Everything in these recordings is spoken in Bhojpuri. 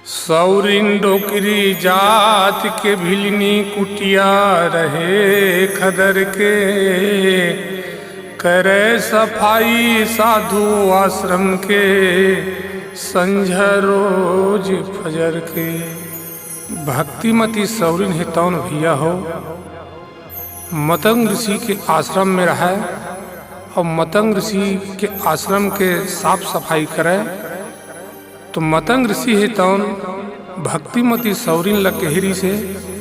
सौरिन डोकरी जात के भिलनी कुटिया रहे खदर के, करे सफाई साधु आश्रम के, संझा रोज फजर के। भक्तिमती सौरिन हितौन भैया हो मतंग ऋषि के आश्रम में रहा और मतंग ऋषि के आश्रम के साफ सफाई करे। तो मतंग ऋषि हितौन भक्तिमती सौरिन लकेहरी से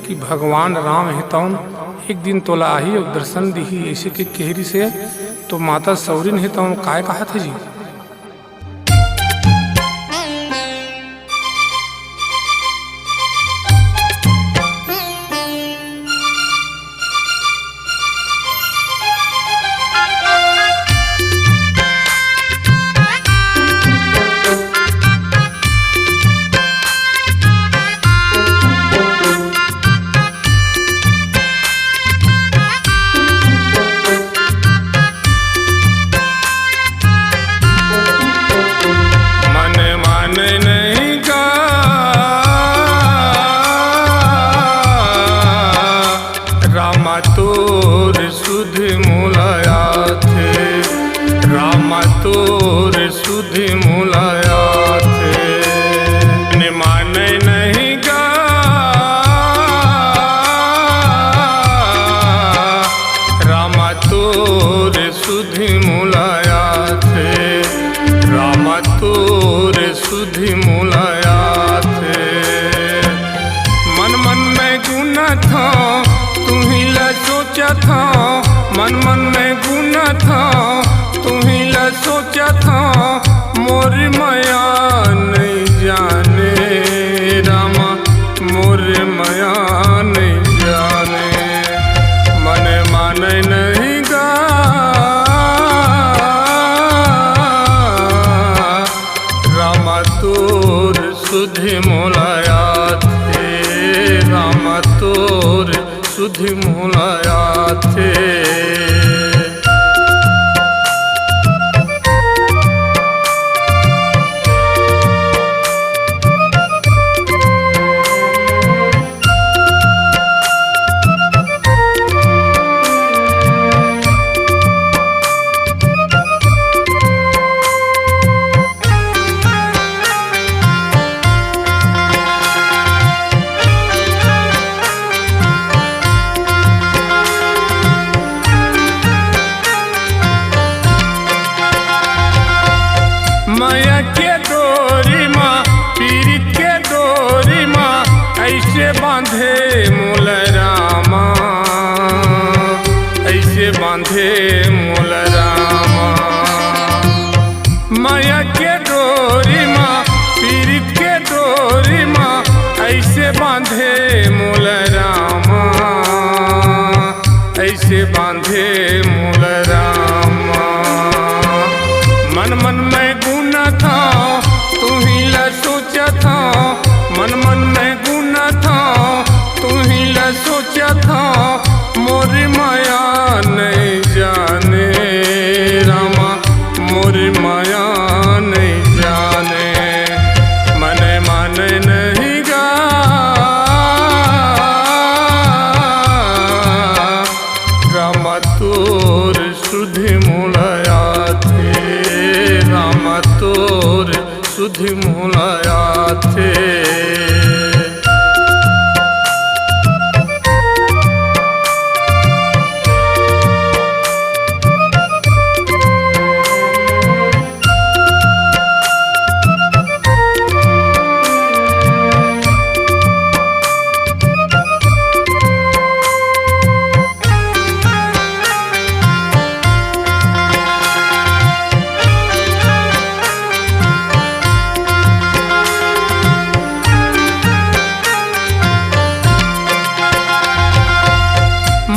कि भगवान राम हितौन एक दिन तोला आही और दर्शन दी ऐसे के केहरी से। तो माता सौरिन हितौन काय कहा थे जी। तोर सुध मुलाया थे, रामा तोर सुध मुलाया थे। ने माने नहीं गा रामा तोर सुध मुलाया थे, रामा तोर सुध मुलाया थे। मन मन में गुना था तुम्ही ला सोचा था, मन मन में गुना था तुम्ही ला सोचा था। मोर माया नहीं जाने रामा, मोर माया नहीं जाने। मन माने नहीं गा रामा तोर सुध मोलाया थे, रामा तोर सुध मुलाया थे। माया के डोरी माँ पीरित के डोरी माँ ऐसे बांधे मूल रामा, ऐसे बांधे मूल रामा। माया के डोरी माँ पीरित के डोरी माँ ऐसे बांधे मूल रामा, ऐसे बांधे मूल रामा। मन मन में गुना था तुम्ही ला सोचा था, मन मन में गुना था तुम्ही ला सोचा था। मोर माया नहीं जाने रामा, मोर माया नहीं जाने। मन माने नहीं गा रामा तोर सुध मुलाया थे, रामा तोर सुध मुलाया थे।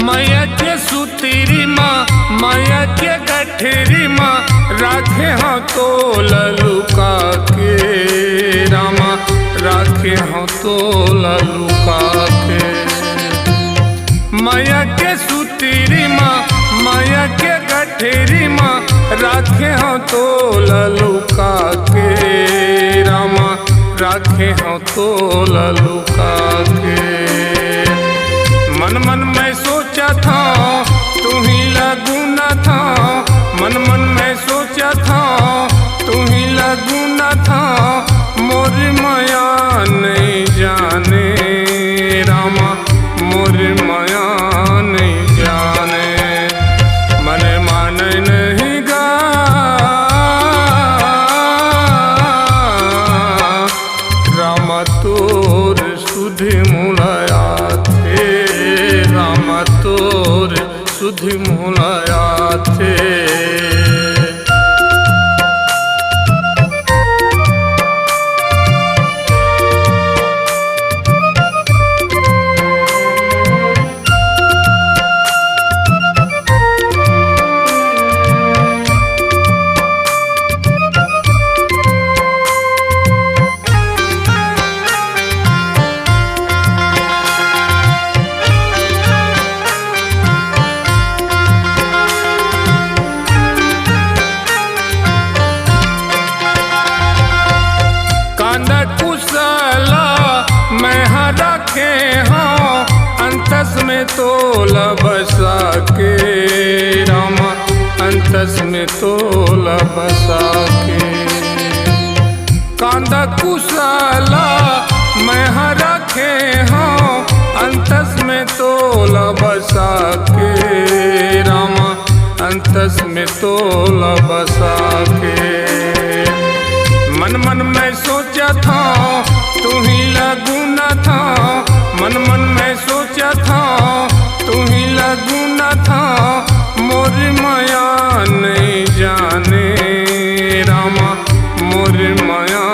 माया के सुतीरी माँ माया के गठरी माँ राखे हाँ तो ललुका के रामा, राखे हाँ तो ललुका के। माया के सुतीरी माँ माया के गठरी माँ राखे हाँ तो ललुका के रामा, राखे हों तोल लुका के। मन मन में सोचा था तू ही लगू न था, मन मन में सोचा था तू ही लगू न था, मोर माया नहीं जाने रामा, मोर माया नहीं जाने, मन मान नहीं गा रामा तोर सुधि मुलाया थे, रामा तोर सुधि मुलाया थे। मैं रखे हों अंतस में तोल बसा के रामा, अंतस में तोल बसा के। कांदा कुशला मैं रखे हों अंतस में तोल बसा के रामा, अंतस में तोल बसा के। मन मन में सोचा था तू ही लगू न था, मन मन में सोचा था तू ही लगू न था, मोर माया नहीं जाने रामा, मोर माया